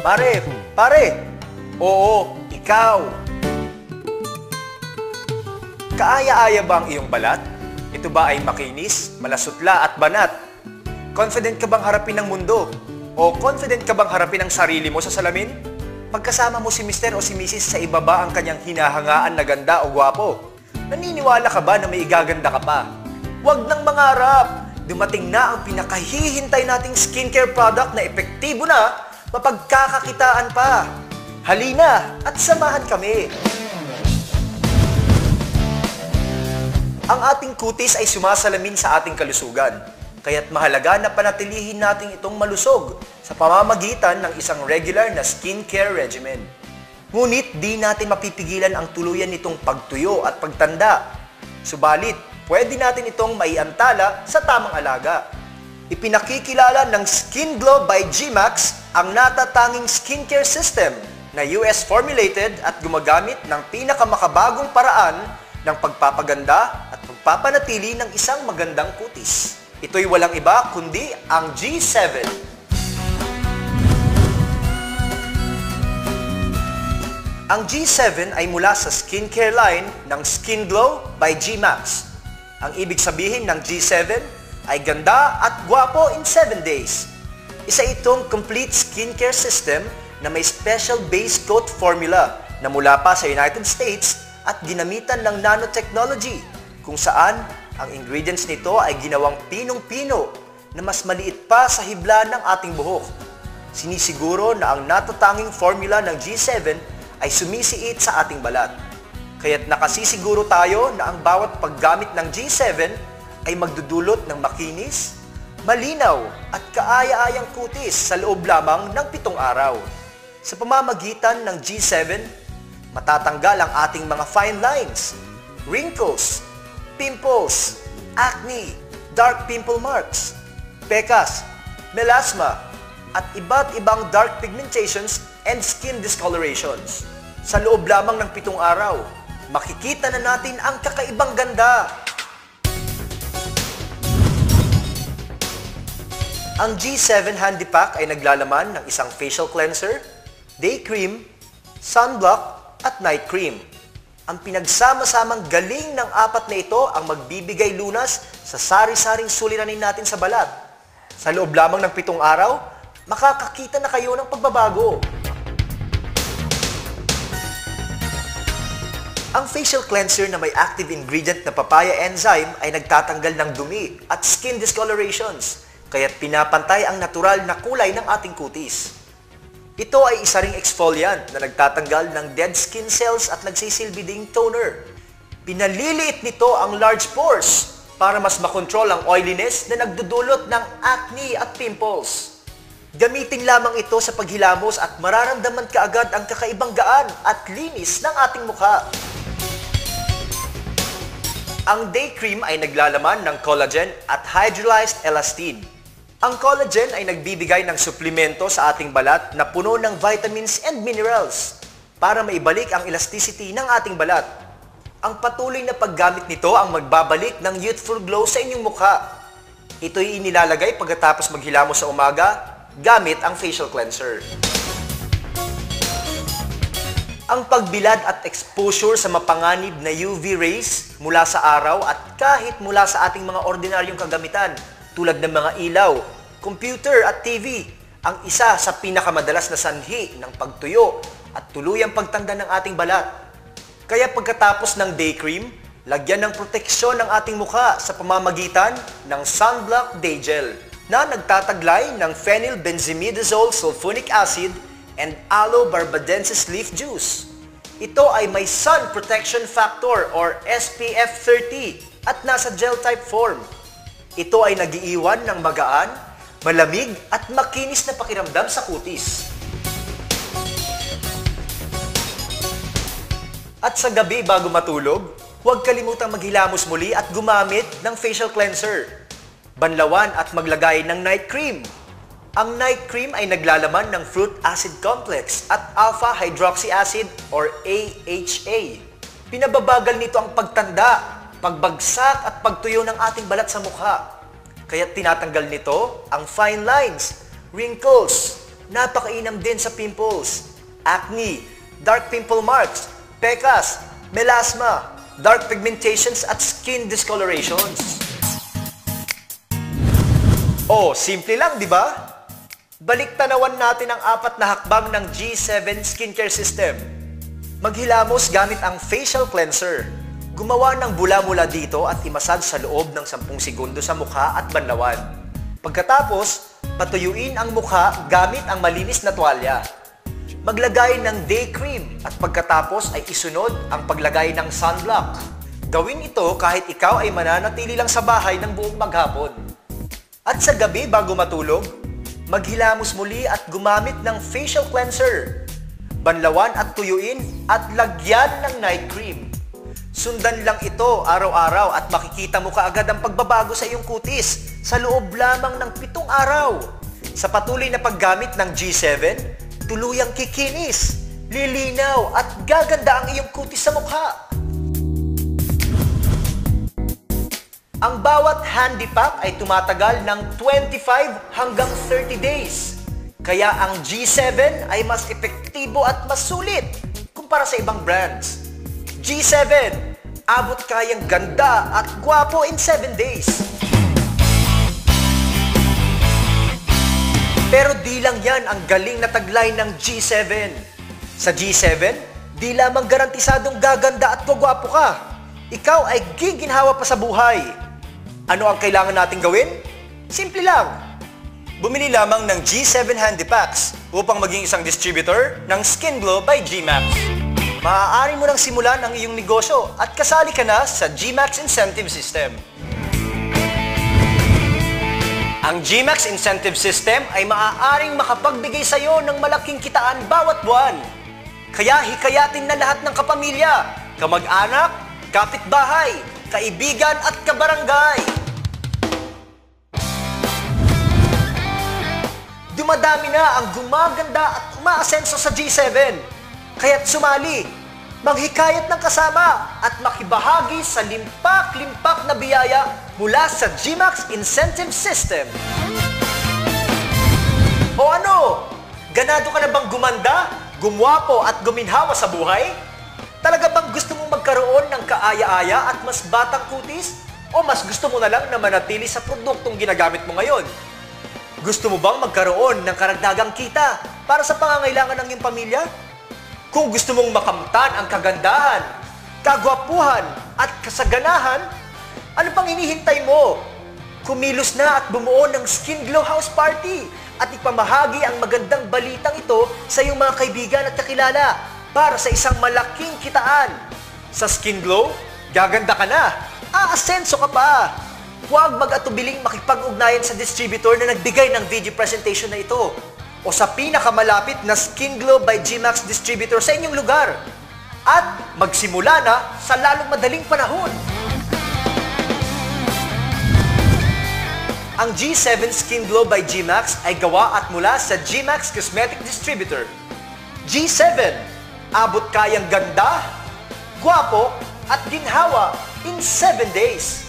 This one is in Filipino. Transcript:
Pare! Oo, ikaw! Kaaya-aya ba ang iyong balat? Ito ba ay makinis, malasutla at banat? Confident ka bang harapin ang mundo? O confident ka bang harapin ang sarili mo sa salamin? Pagkasama mo si Mr. o si Mrs. sa ibaba ang kanyang hinahangaan na ganda o gwapo, naniniwala ka ba na may igaganda ka pa? Huwag nang mangarap! Dumating na ang pinakahihintay nating skincare product na epektibo na, mapagkakakitaan pa. Halina at samahan kami. Ang ating kutis ay sumasalamin sa ating kalusugan, kaya't mahalaga na panatilihin natin itong malusog sa pamamagitan ng isang regular na skincare regimen. Ngunit di natin mapipigilan ang tuluyan nitong pagtuyo at pagtanda. Subalit, pwede natin itong maiantala sa tamang alaga. Ipinakikilala ng Skin Glow by G-Max ang natatanging skincare system na US formulated at gumagamit ng pinakamakabagong paraan ng pagpapaganda at pagpapanatili ng isang magandang kutis. Ito'y walang iba kundi ang G7. Ang G7 ay mula sa skincare line ng Skin Glow by G-Max. Ang ibig sabihin ng G7 ay ganda at gwapo in 7 days. Isa itong complete skincare system na may special base coat formula na mula pa sa United States at ginamitan ng nanotechnology kung saan ang ingredients nito ay ginawang pinong-pino na mas maliit pa sa hibla ng ating buhok. Sinisiguro na ang natatanging formula ng G7 ay sumisiit sa ating balat. Kaya't nakasisiguro tayo na ang bawat paggamit ng G7 ay magdudulot ng makinis, malinaw at kaaya-ayang kutis sa loob lamang ng 7 araw. Sa pamamagitan ng G7, matatanggal ang ating mga fine lines, wrinkles, pimples, acne, dark pimple marks, pekas, melasma, at iba't ibang dark pigmentations and skin discolorations. Sa loob lamang ng 7 araw, makikita na natin ang kakaibang ganda. Ang G7 Handy Pack ay naglalaman ng isang facial cleanser, day cream, sunblock, at night cream. Ang pinagsama-samang galing ng 4 na ito ang magbibigay lunas sa sari-saring suliranin natin sa balat. Sa loob lamang ng 7 araw, makakakita na kayo ng pagbabago. Ang facial cleanser na may active ingredient na papaya enzyme ay nagtatanggal ng dumi at skin discolorations, kaya't pinapantay ang natural na kulay ng ating kutis. Ito ay isa ring exfoliant na nagtatanggal ng dead skin cells at nagsisilbi ding toner. Pinaliliit nito ang large pores para mas makontrol ang oiliness na nagdudulot ng acne at pimples. Gamitin lamang ito sa paghilamos at mararamdaman kaagad ang kakaibang gaan at linis ng ating mukha. Ang day cream ay naglalaman ng collagen at hydrolyzed elastin. Ang collagen ay nagbibigay ng suplemento sa ating balat na puno ng vitamins and minerals para maibalik ang elasticity ng ating balat. Ang patuloy na paggamit nito ang magbabalik ng youthful glow sa inyong mukha. Ito'y inilalagay pagkatapos maghilamos sa umaga gamit ang facial cleanser. Ang pagbilad at exposure sa mapanganib na UV rays mula sa araw at kahit mula sa ating mga ordinaryong kagamitan tulad ng mga ilaw, computer at TV ang isa sa pinakamadalas na sanhi ng pagtuyo at tuluyang pagtanda ng ating balat. Kaya pagkatapos ng day cream, lagyan ng proteksyon ng ating mukha sa pamamagitan ng Sunblock Day Gel na nagtataglay ng phenylbenzimidazole sulfonic acid and aloe barbadensis leaf juice. Ito ay may sun protection factor or SPF 30 at nasa gel type form. Ito ay nagiiwan ng magaan, malamig at makinis na pakiramdam sa kutis. At sa gabi bago matulog, huwag kalimutang maghilamos muli at gumamit ng facial cleanser. Banlawan at maglagay ng night cream. Ang night cream ay naglalaman ng fruit acid complex at alpha hydroxy acid or AHA. Pinababagal nito ang pagtanda, pagbagsak at pagtuyo ng ating balat sa mukha. Kaya tinatanggal nito ang fine lines, wrinkles, napakainam din sa pimples, acne, dark pimple marks, pecas, melasma, dark pigmentations at skin discolorations. Oh, simple lang, di ba? Baliktanawan natin ang 4 na hakbang ng G7 Skincare System. Maghilamos gamit ang facial cleanser. Gumawa ng bula mula dito at imasad sa loob ng 10 segundo sa mukha at banlawan. Pagkatapos, patuyuin ang mukha gamit ang malinis na tuwalya. Maglagay ng day cream at pagkatapos ay isunod ang paglagay ng sunblock. Gawin ito kahit ikaw ay mananatili lang sa bahay ng buong maghapon. At sa gabi bago matulog, maghilamos muli at gumamit ng facial cleanser. Banlawan at tuyuin at lagyan ng night cream. Sundan lang ito araw-araw at makikita mo kaagad ang pagbabago sa iyong kutis sa loob lamang ng 7 araw. Sa patuloy na paggamit ng G7, tuluyang kikinis, lilinaw at gaganda ang iyong kutis sa mukha. Ang bawat handy pack ay tumatagal ng 25 hanggang 30 days. Kaya ang G7 ay mas epektibo at mas sulit kumpara sa ibang brands. G7, abot kayang ganda at gwapo in 7 days. Pero di lang yan ang galing na taglay ng G7. Sa G7, di lamang garantisadong gaganda at gwapo ka. Ikaw ay giginhawa pa sa buhay. Ano ang kailangan nating gawin? Simple lang. Bumili lamang ng G7 Handy Packs upang maging isang distributor ng Skin Glow by G-Max. Maaari mo nang simulan ang iyong negosyo at kasali ka na sa G-Max Incentive System. Ang G-Max Incentive System ay maaaring makapagbigay sa iyo ng malaking kitaan bawat buwan. Kaya hikayatin na lahat ng kapamilya, kamag-anak, kapitbahay, kaibigan at kabarangay. Dumadami na ang gumaganda at umaasenso sa G7. Kaya't sumali, maghikayat ng kasama at makibahagi sa limpak-limpak na biyaya mula sa G-Max Incentive System. O ano? Ganado ka na bang gumanda, gumwapo at guminhawa sa buhay? Talaga bang gusto mong magkaroon ng kaaya-aya at mas batang kutis? O mas gusto mo na lang na manatili sa produktong ginagamit mo ngayon? Gusto mo bang magkaroon ng karagdagang kita para sa pangangailangan ng iyong pamilya? Kung gusto mong makamtan ang kagandahan, kagwapuhan at kasaganahan, ano pang hinihintay mo? Kumilos na at bumuo ng Skin Glow House Party at ipamahagi ang magandang balitang ito sa iyong mga kaibigan at kakilala para sa isang malaking kitaan. Sa Skin Glow, gaganda ka na, aasenso ka pa. Huwag mag-atubiling makipag-ugnayan sa distributor na nagbigay ng video presentation na ito o sa pinakamalapit na Skin Glow by G-Max distributor sa inyong lugar at magsimula na sa lalong madaling panahon. Ang G7 Skin Glow by G-Max ay gawa at mula sa G-Max Cosmetic Distributor. G7, abot kayang ganda, gwapo at ginhawa in 7 days.